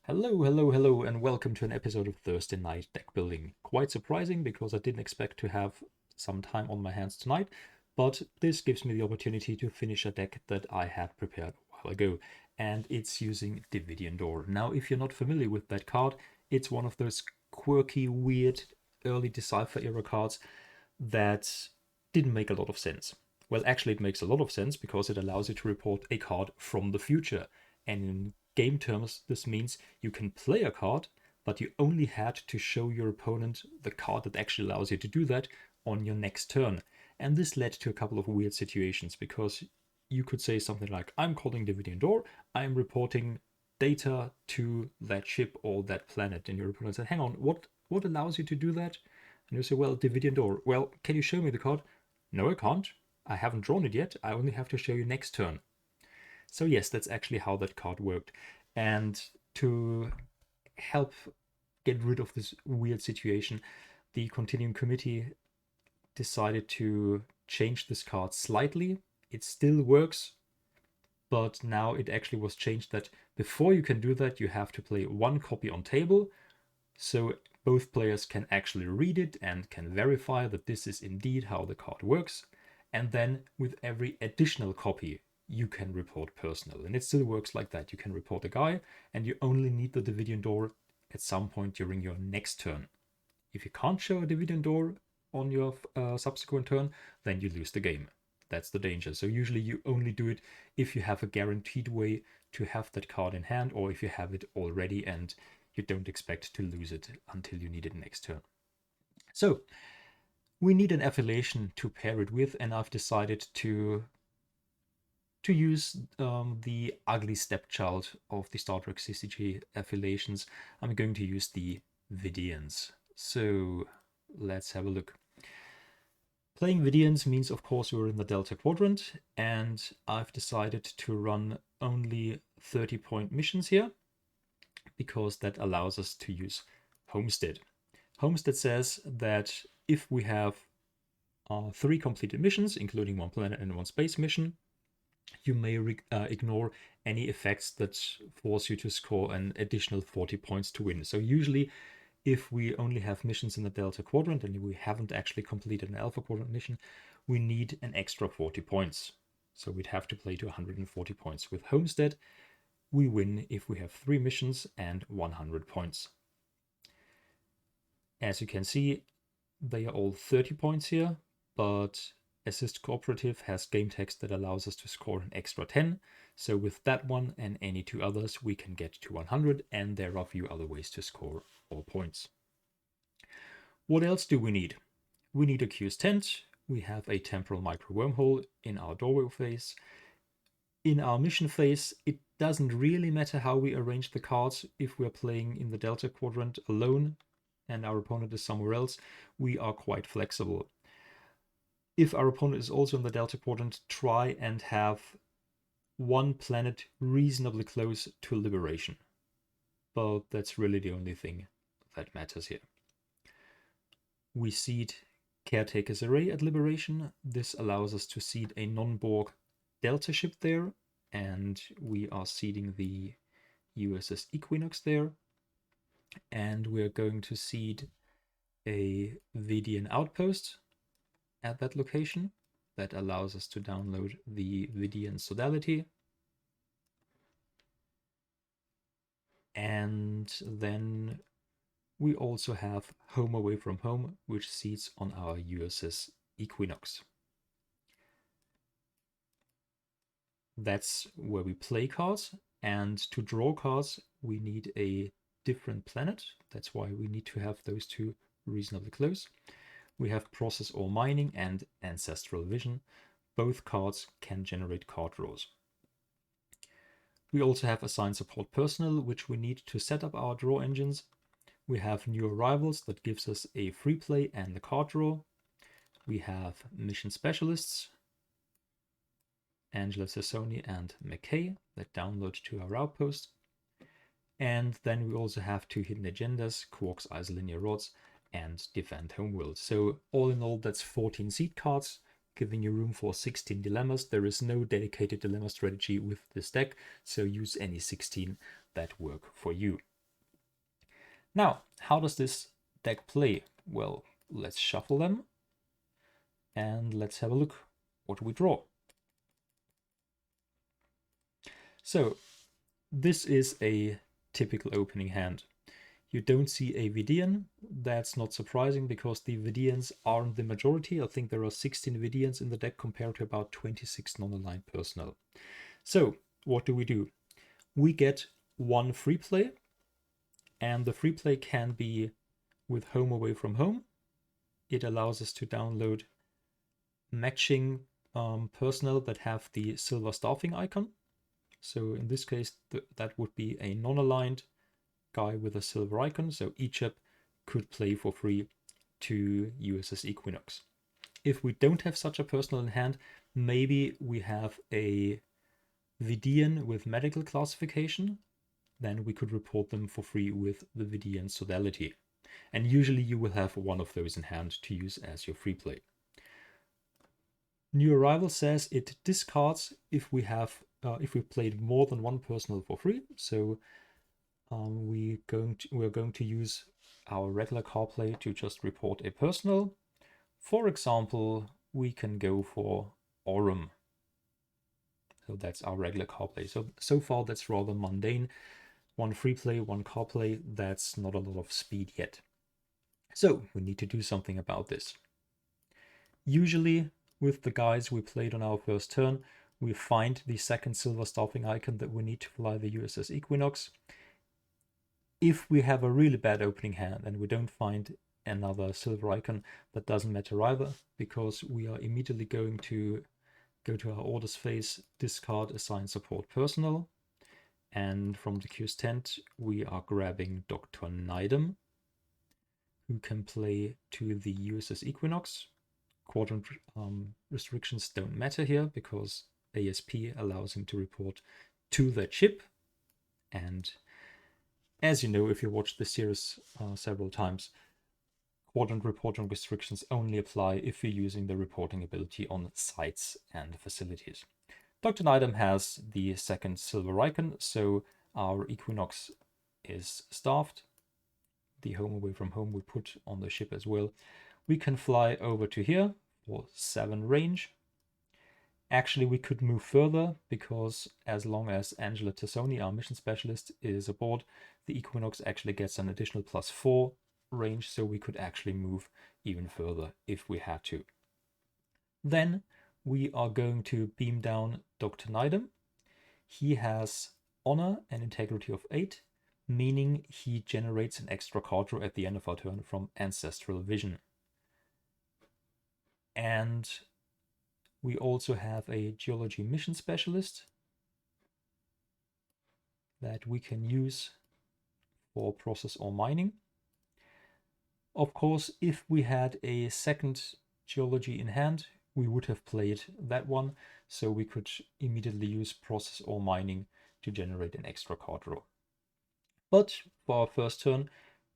Hello, hello, hello, and welcome to an episode of Thursday Night Deck Building. Quite surprising because I didn't expect to have some time on my hands tonight, but this gives me the opportunity to finish a deck that I had prepared a while ago, and it's using Devidiian Door. Now, if you're not familiar with that card, it's one of those quirky, weird, early Decipher era cards that didn't make a lot of sense. Well, actually, it makes a lot of sense because it allows you to report a card from the future, and in game terms, this means you can play a card, but you only had to show your opponent the card that actually allows you to do that on your next turn. And this led to a couple of weird situations because you could say something like, I'm calling Devidian Door, I'm reporting data to that ship or that planet. And your opponent said, hang on, what allows you to do that? And you say, well, Devidian Door. Well, can you show me the card? No, I can't. I haven't drawn it yet. I only have to show you next turn. So yes, that's actually how that card worked. And to help get rid of this weird situation, the Continuing Committee decided to change this card slightly. It still works, but now it actually was changed that before you can do that, you have to play one copy on table, so both players can actually read it and can verify that this is indeed how the card works. And then with every additional copy, you can report personal. And it still works like that. You can report a guy, and you only need the Devidian Door at some point during your next turn. If you can't show a Devidian Door on your subsequent turn, then you lose the game. That's the danger. So usually you only do it if you have a guaranteed way to have that card in hand, or if you have it already and you don't expect to lose it until you need it next turn. So we need an affiliation to pair it with, and I've decided to use the ugly stepchild of the Star Trek CCG affiliations. I'm going to use the Vidiians. So let's have a look. Playing Vidiians means, of course, we're in the Delta Quadrant, and I've decided to run only 30-point missions here because that allows us to use Homestead. Homestead says that if we have 3 completed missions, including 1 planet and 1 space mission, you may ignore any effects that force you to score an additional 40 points to win. So usually, if we only have missions in the Delta Quadrant and we haven't actually completed an Alpha Quadrant mission, we need an extra 40 points. So we'd have to play to 140 points. With Homestead, we win if we have 3 missions and 100 points. As you can see, they are all 30 points here, but Assist Cooperative has game text that allows us to score an extra 10. So with that one and any 2 others, we can get to 100, and there are a few other ways to score all points. What else do we need? We need a Q's tent. We have a temporal micro wormhole in our doorway phase. In our mission phase, it doesn't really matter how we arrange the cards. If we're playing in the Delta Quadrant alone and our opponent is somewhere else, we are quite flexible. If our opponent is also in the Delta Quadrant, try and have 1 planet reasonably close to Liberation. But that's really the only thing that matters here. We seed Caretaker's Array at Liberation. This allows us to seed a non-Borg Delta ship there, and we are seeding the USS Equinox there. And we're going to seed a Vidiian outpost at that location. That allows us to download the Vidiian Sodality. And then we also have Home Away from Home, which seeds on our USS Equinox. That's where we play cards, and to draw cards, we need a different planet. That's why we need to have those 2 reasonably close. We have Process or Mining and Ancestral Vision. Both cards can generate card draws. We also have Assign Support Personnel, which we need to set up our draw engines. We have New Arrivals that gives us a free play and a card draw. We have Mission Specialists, Angela Sassoni and McKay, that download to our outpost. And then we also have 2 hidden agendas, Quark's Isolinear Rods and Defend Homeworld. So all in all, that's 14 seed cards, giving you room for 16 dilemmas. There is no dedicated dilemma strategy with this deck, so use any 16 that work for you. Now, how does this deck play? Well, let's shuffle them and let's have a look what we draw. So this is a typical opening hand. You don't see a Vidiian. That's not surprising because the Vidiians aren't the majority. I think there are 16 Vidiians in the deck compared to about 26 non-aligned personnel. So what do? We get one free play, and the free play can be with home away from home. It allows us to download matching personnel that have the silver staffing icon. So in this case, that would be a non-aligned guy with a silver icon. So Egypt could play for free to USS Equinox. If we don't have such a personnel in hand, maybe we have a Vidiian with medical classification, then we could report them for free with the Vidiian sodality. And usually you will have one of those in hand to use as your free play. New Arrival says it discards if we played more than one personnel for free. So we're going to use our regular card play to just report a personnel. For example, we can go for Aurum. So that's our regular card play. So far that's rather mundane. One free play, one card play. That's not a lot of speed yet. So we need to do something about this. Usually with the guys we played on our first turn, we find the second silver staffing icon that we need to fly the USS Equinox. If we have a really bad opening hand and we don't find another silver icon, that doesn't matter either, because we are immediately going to go to our orders phase, discard assign support personnel, and from the queue's tent we are grabbing Dr. Nidem, who can play to the USS Equinox. Quadrant restrictions don't matter here because ASP allows him to report to that ship. And as you know, if you watched the series several times, quadrant reporting restrictions only apply if you're using the reporting ability on sites and facilities. Dr. Nidem has the second silver icon, so our Equinox is staffed. The home away from home we put on the ship as well. We can fly over to here for 7 range. Actually, we could move further because as long as Angela Tassoni, our mission specialist, is aboard, the Equinox actually gets an additional +4 range, so we could actually move even further if we had to. Then we are going to beam down Dr. Nidem. He has honor and integrity of 8, meaning he generates an extra card draw at the end of our turn from Ancestral Vision. And we also have a Geology Mission Specialist that we can use for process or mining. Of course, if we had a second Geology in hand, we would have played that one, so we could immediately use process or mining to generate an extra card draw. But for our first turn,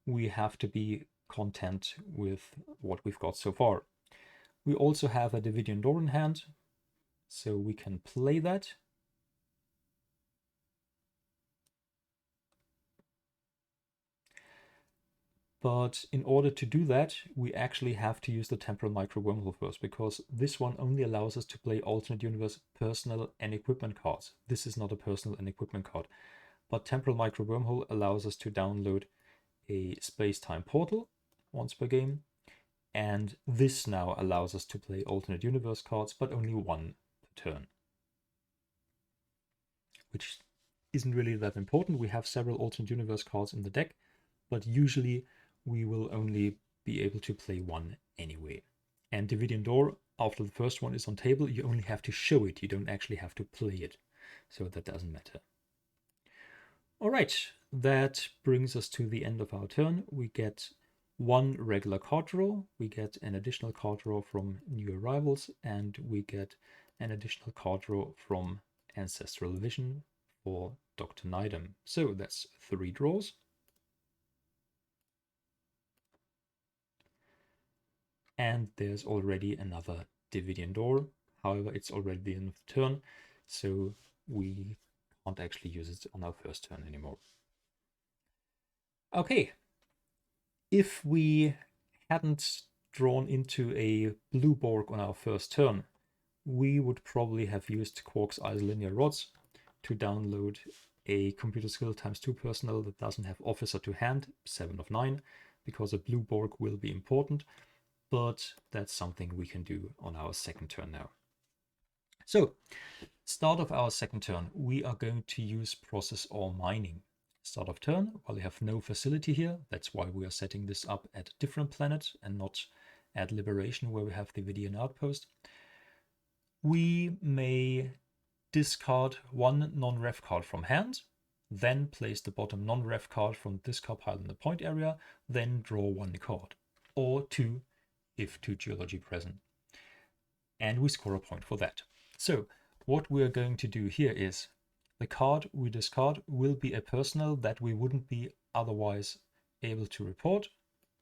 we have to be content with what we've got so far. We also have a Devidian door in hand, so we can play that. But in order to do that, we actually have to use the temporal micro wormhole first, because this one only allows us to play alternate universe personal and equipment cards. This is not a personal and equipment card. But temporal micro wormhole allows us to download a space-time portal once per game. And this now allows us to play alternate universe cards, but only one per turn. Which isn't really that important. We have several alternate universe cards in the deck, but usually we will only be able to play one anyway. And Devidian door, after the first one is on table, you only have to show it. You don't actually have to play it. So that doesn't matter. All right, that brings us to the end of our turn. We get one regular card draw, we get an additional card draw from New Arrivals, and we get an additional card draw from Ancestral Vision for Dr. Nidem. So that's 3 draws. And there's already another Devidian door. However, it's already the end of the turn, so we can't actually use it on our first turn anymore. Okay, If we hadn't drawn into a blue Borg on our first turn, we would probably have used Quark's isolinear rods to download a computer skill ×2 personnel that doesn't have officer to hand, 7 of 9, because a blue Borg will be important, but that's something we can do on our second turn now. So, start of our second turn, we are going to use process or mining. Start of turn, while we have no facility here, that's why we are setting this up at a different planet and not at Liberation where we have the Vidiian outpost. We may discard one non-ref card from hand, then place the bottom non-ref card from the discard pile in the point area, then draw one card, or two if two geology present. And we score a point for that. So what we're going to do here is the card we discard will be a personnel that we wouldn't be otherwise able to report.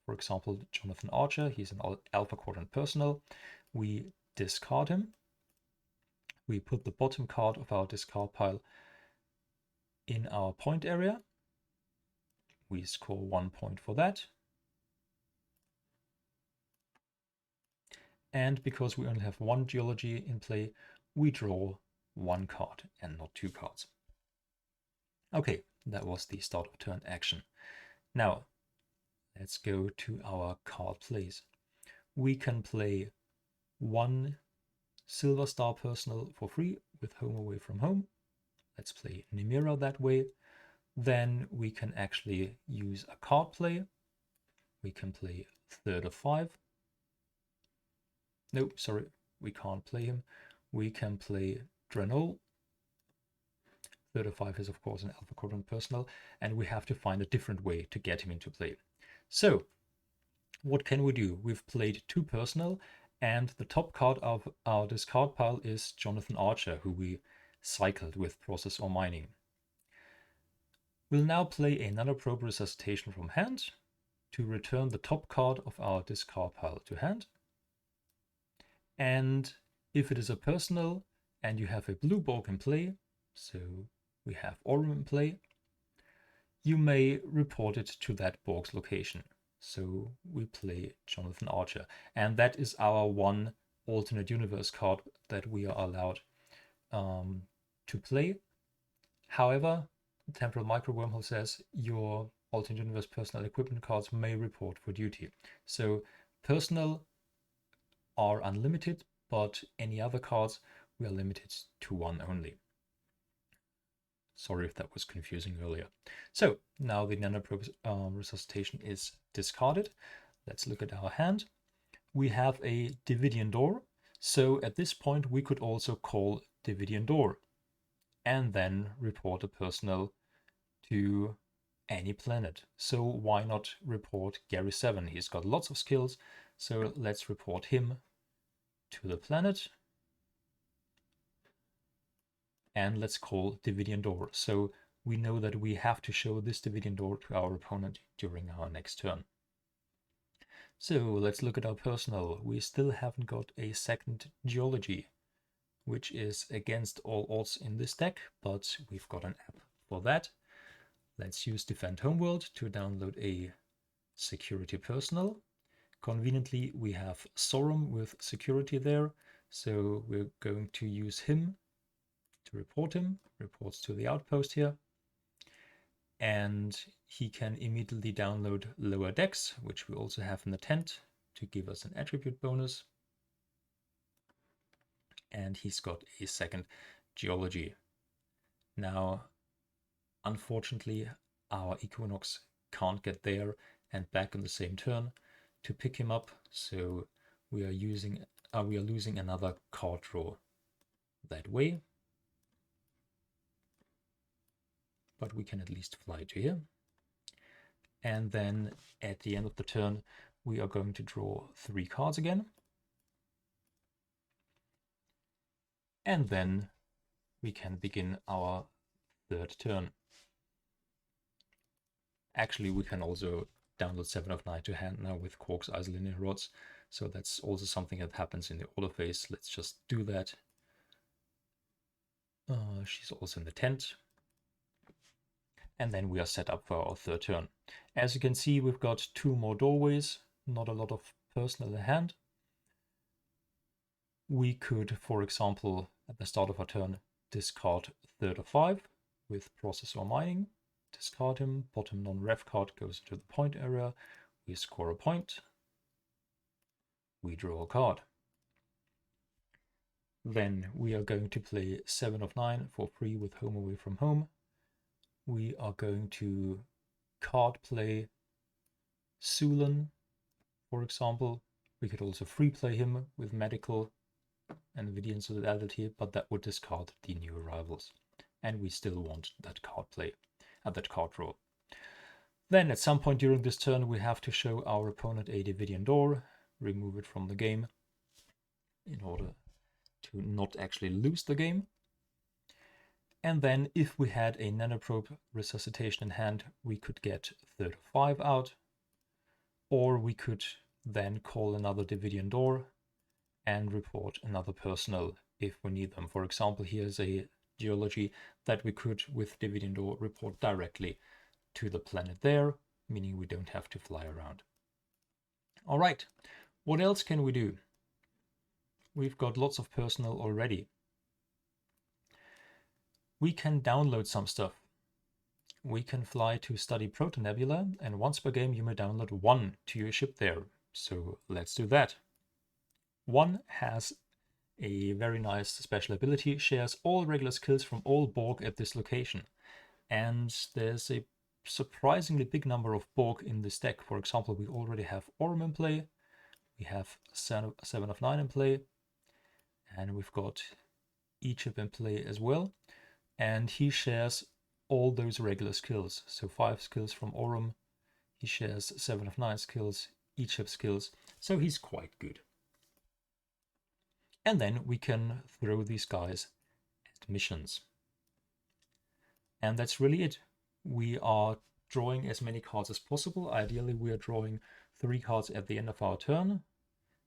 For example, Jonathan Archer, he's an alpha quadrant personnel. We discard him. We put the bottom card of our discard pile in our point area. We score 1 point for that. And because we only have one geology in play, we draw one card and not two cards. Okay, that was the start of turn action. Now, let's go to our card plays. We can play one Silver Star personnel for free with Home Away from Home. Let's play Nimira that way. Then we can actually use a card play. We can play Third of 5. No, sorry, we can't play him. We can play Drenol. Third of 5 is of course an alpha quadrant personnel, and we have to find a different way to get him into play. So what can we do? We've played two personnel, and the top card of our discard pile is Jonathan Archer, who we cycled with process or mining. We'll now play a Nanoprobe Resuscitation from hand to return the top card of our discard pile to hand. And if it is a personnel and you have a blue Borg in play, so we have Aurum in play, you may report it to that Borg's location. So we play Jonathan Archer, and that is our one alternate universe card that we are allowed to play. However, Temporal Micro Wormhole says your alternate universe personnel equipment cards may report for duty. So personnel are unlimited, but any other cards we are limited to one only. Sorry if that was confusing earlier. So now the Nanoprobe Resuscitation is discarded. Let's look at our hand. We have a Devidian door. So at this point we could also call Devidian door and then report a personnel to any planet. So why not report Gary 7? He's got lots of skills. So let's report him to the planet. And let's call Devidian door. So we know that we have to show this Devidian door to our opponent during our next turn. So let's look at our personnel. We still haven't got a second geology, which is against all odds in this deck, but we've got an app for that. Let's use Defend Homeworld to download a security personnel. Conveniently, we have Sorum with security there, so we're going to use him to report him, reports to the outpost here, and he can immediately download lower decks, which we also have in the tent, to give us an attribute bonus. And he's got a second geology. Now, unfortunately, our Equinox can't get there and back on the same turn to pick him up, so we are losing another card draw that way. But we can at least fly to here. And then at the end of the turn, we are going to draw 3 cards again. And then we can begin our third turn. Actually, we can also download 7 of 9 to hand now with Quark's isolinear rods. So that's also something that happens in the order phase. Let's just do that. She's also in the tent. and then we are set up for our third turn. As you can see, we've got 2 more doorways, not a lot of personnel in hand. We could, for example, at the start of our turn, discard third of 5 with process or mining. Discard him, bottom non-ref card goes into the point area. We score a point. We draw a card. Then we are going to play 7 of 9 for free with Home Away from Home. We are going to card play Sulan, for example. We could also free play him with Medical and Vidiian solidarity, but that would discard the new arrivals. And we still want that card play, that card draw. Then at some point during this turn, we have to show our opponent a Devidian door, remove it from the game in order to not actually lose the game. And then if we had a Nanoprobe Resuscitation in hand, we could get third of 5 out, or we could then call another Devidian door and report another personnel if we need them. For example, here's a geology that we could, with Devidian door, report directly to the planet there, meaning we don't have to fly around. All right, what else can we do? We've got lots of personnel already. We can download some stuff. We can fly to study Protonebula, and once per game you may download 1 to your ship there. So let's do that. 1 has a very nice special ability, shares all regular skills from all Borg at this location. And there's a surprisingly big number of Borg in this deck. For example, we already have Orm in play, we have 7 of 9 in play, and we've got Egypt in play as well. And he shares all those regular skills. So 5 skills from Orm, he shares 7 of 9 skills, Egypt skills, so he's quite good. And then we can throw these guys at missions. And that's really it. We are drawing as many cards as possible. Ideally, we are drawing 3 cards at the end of our turn.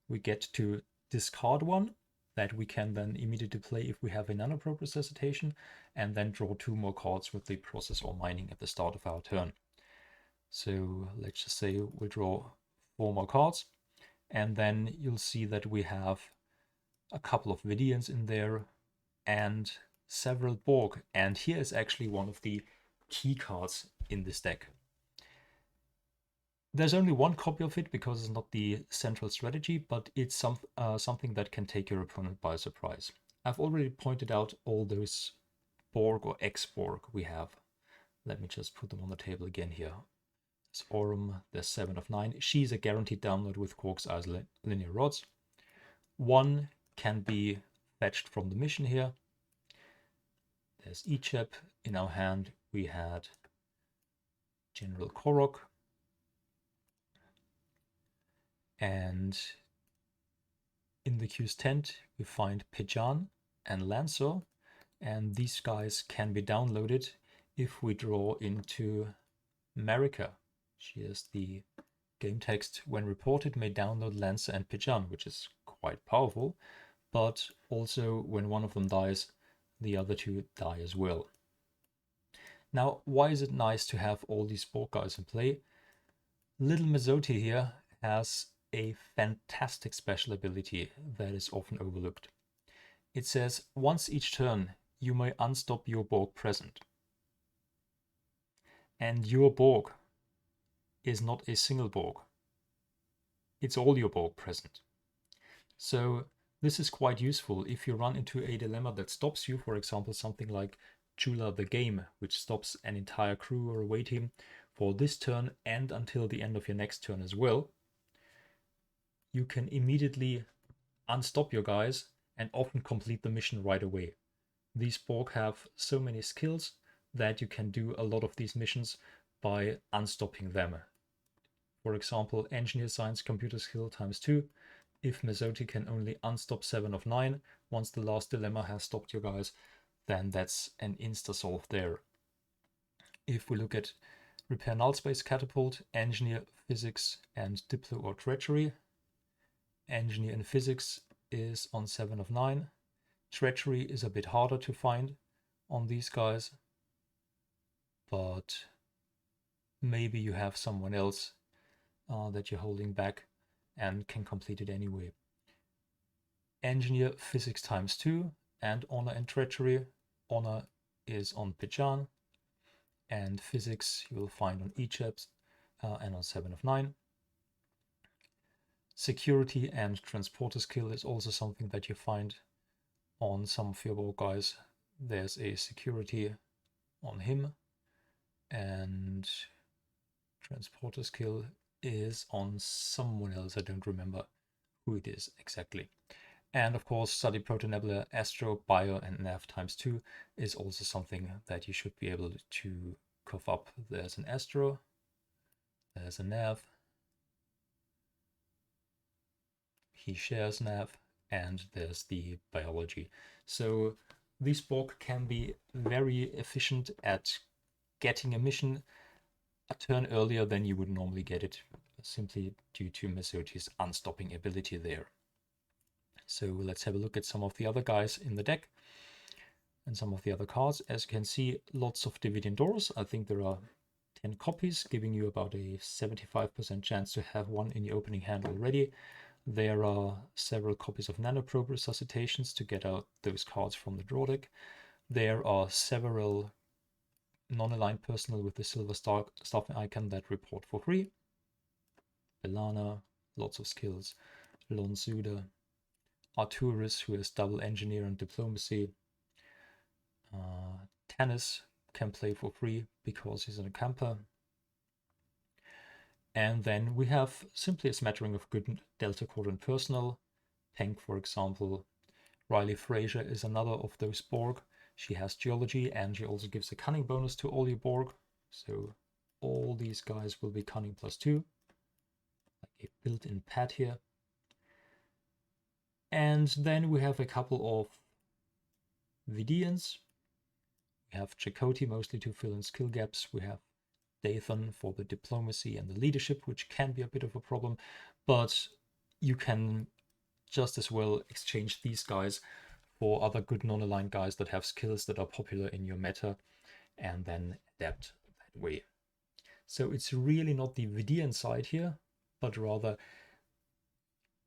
We get to discard 1 that we can then immediately play if we have a Nanoprobe Resuscitation, and then draw 2 more cards with the process or mining at the start of our turn. So let's just say we draw 4 more cards, and then you'll see that we have a couple of Vidiians in there and several Borg. And here is actually one of the key cards in this deck. There's only 1 copy of it because it's not the central strategy, but it's something that can take your opponent by surprise. I've already pointed out all those Borg or ex-Borg we have. Let me just put them on the table again here. There's Orm, there's 7 of 9. She's a guaranteed download with Quark's Eyes linear rods. 1 can be fetched from the mission here. There's Egypt. In our hand we had General Korok. And in the queue's tent we find Pijan and Lancer, and these guys can be downloaded if we draw into America. Here's the game text. When reported, may download Lancer and Pijan, which is quite powerful, but also when one of them dies, the other 2 die as well. Now, why is it nice to have all these Borg guys in play? Little Mezoti here has a fantastic special ability that is often overlooked. It says, once each turn, you may unstop your Borg present. And your Borg is not a single Borg. It's all your Borg present. So this is quite useful if you run into a dilemma that stops you, for example, something like Chula the Game, which stops an entire crew or away team for this turn and until the end of your next turn as well. You can immediately unstop your guys and often complete the mission right away. These Borg have so many skills that you can do a lot of these missions by unstopping them. For example, Engineer Science Computer Skill ×2. If Mezoti can only unstop 7 of 9 once the last dilemma has stopped your guys, then that's an insta-solve there. If we look at Repair Null Space Catapult, Engineer, Physics, and Diplo or Treachery. Engineer and Physics is on 7 of 9. Treachery is a bit harder to find on these guys, but maybe you have someone else that you're holding back and can complete it anyway. Engineer physics ×2 and honor and treachery. Honor is on Pijan, and physics you will find on Egypt and on 7 of 9. Security and transporter skill is also something that you find on some of your Borg guys. There's a security on him, and transporter skill is on someone else. I don't remember who it is exactly. And of course, study protonebula, astro, bio, and nav ×2 is also something that you should be able to cough up. There's an astro, there's a nav, he shares nav, and there's the biology. So these Borg can be very efficient at getting a mission a turn earlier than you would normally get it, simply due to Mesoti's unstopping ability there. So let's have a look at some of the other guys in the deck and some of the other cards. As you can see, lots of Devidian doors. I think there are 10 copies, giving you about a 75% chance to have one in your opening hand already. There are several copies of Nanoprobe Resuscitations to get out those cards from the draw deck. There are several non-aligned personnel with the silver staff icon that report for free. Belana, lots of skills. Lon Suda. Arturus, who is double engineer and diplomacy. Tanis can play for free because he's a camper. And then we have simply a smattering of good Delta Quadrant personnel. Penk, for example. Riley Fraser is another of those Borg. She has geology, and she also gives a cunning bonus to all your Borg. So all these guys will be cunning +2. Like a built-in pad here. And then we have a couple of Vidiians. We have Chakotay mostly to fill in skill gaps. We have Dathan for the diplomacy and the leadership, which can be a bit of a problem, but you can just as well exchange these guys for other good non-aligned guys that have skills that are popular in your meta, and then adapt that way. So it's really not the Vidiian side here, but rather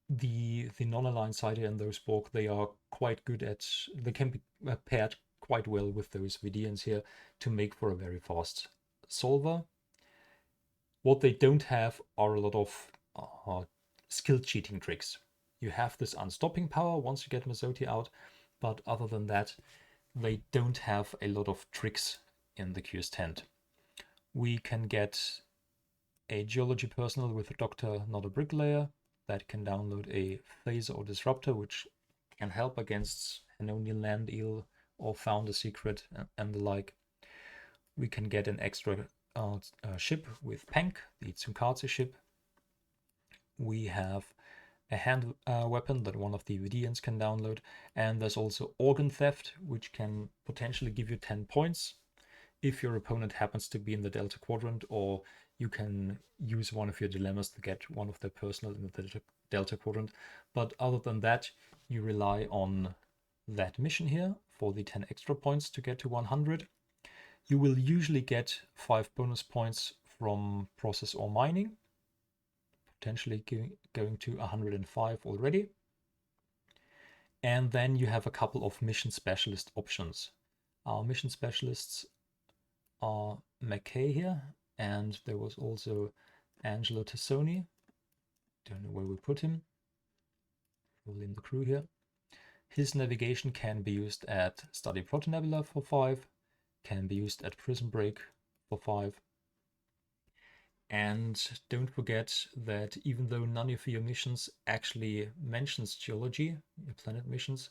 the non-aligned side here, and those Borg, they are quite good at, they can be paired quite well with those Vidiians here to make for a very fast solver. What they don't have are a lot of skill cheating tricks. You have this unstopping power once you get Mesoti out, but other than that, they don't have a lot of tricks in the Q's tent. We can get a geology personnel with a doctor, not a bricklayer, that can download a phaser or disruptor, which can help against Hanonian land eel or found a secret and the like. We can get an extra ship with Penk, the Tsukatsu ship. We have a hand weapon that one of the Vidiians can download, and there's also organ theft, which can potentially give you 10 points if your opponent happens to be in the Delta Quadrant, or you can use one of your dilemmas to get one of their personnel in the Delta Quadrant. But other than that, you rely on that mission here for the 10 extra points to get to 100. You will usually get 5 bonus points from process or mining, potentially going to 105 already. And then you have a couple of mission specialist options. Our mission specialists are McKay here, and there was also Angelo Tassoni. Don't know where we put him. Probably in the crew here. His navigation can be used at Study Protonebula for 5, can be used at Prison Break for 5. And don't forget that even though none of your missions actually mentions geology, your planet missions,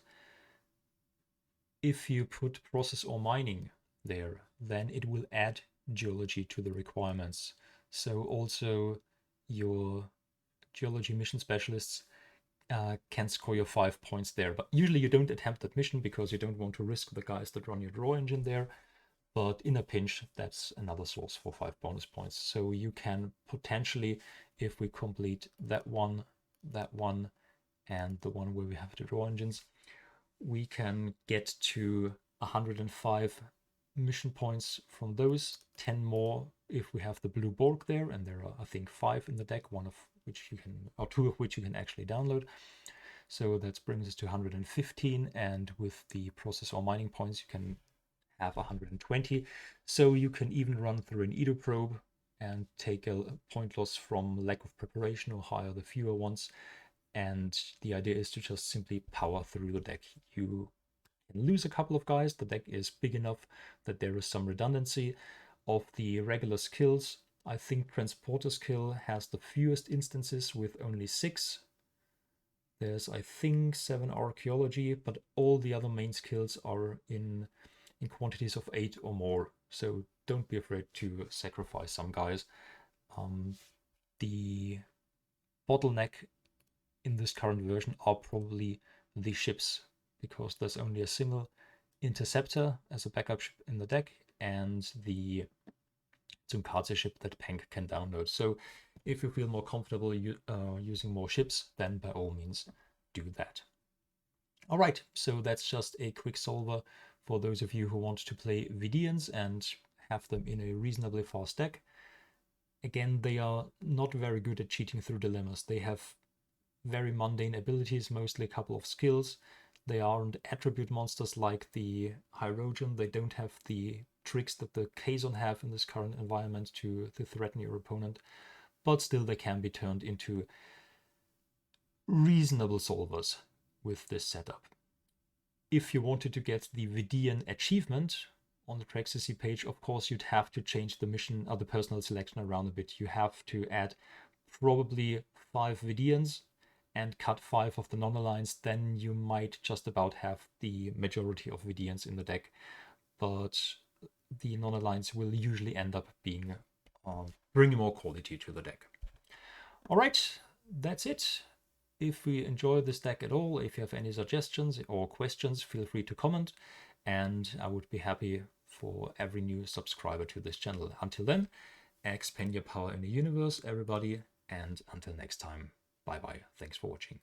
if you put process or mining there, then it will add geology to the requirements. So also your geology mission specialists can score your 5 points there. But usually you don't attempt that mission because you don't want to risk the guys that run your draw engine there. But in a pinch, that's another source for 5 bonus points. So you can potentially, if we complete that one, and the one where we have the draw engines, we can get to 105 mission points from those, 10 more if we have the blue Borg there, and there are, I think, 5 in the deck, one of which you can, or 2 of which you can actually download. So that brings us to 115, and with the process or mining points, you can have 120. So you can even run through an Nanoprobe and take a point loss from lack of preparation or hire the fewer ones. And the idea is to just simply power through the deck. You can lose a couple of guys. The deck is big enough that there is some redundancy. Of the regular skills, I think Transporter skill has the fewest instances with only 6. There's, I think, 7 archaeology, but all the other main skills are in quantities of 8 or more. So don't be afraid to sacrifice some guys. The bottleneck in this current version are probably the ships, because there's only a single interceptor as a backup ship in the deck, and the Tsunkatse ship that Pank can download. So if you feel more comfortable using more ships, then by all means do that. All right, so that's just a quick solver for those of you who want to play Vidiians and have them in a reasonably fast deck. Again, they are not very good at cheating through dilemmas. They have very mundane abilities, mostly a couple of skills. They aren't attribute monsters like the Hydrogen. They don't have the tricks that the Kazon have in this current environment to threaten your opponent, but still they can be turned into reasonable solvers with this setup. If you wanted to get the Vidiian achievement on the Traxxas page, of course you'd have to change the mission or the personal selection around a bit. You have to add probably 5 Vidiians and cut 5 of the non-aligned, then you might just about have the majority of Vidiians in the deck. But the non-aligned will usually end up being bringing more quality to the deck. All right, that's it. If we enjoy this deck at all, if you have any suggestions or questions, feel free to comment, and I would be happy for every new subscriber to this channel. Until then, expand your power in the universe, everybody, and until next time, bye bye. Thanks for watching.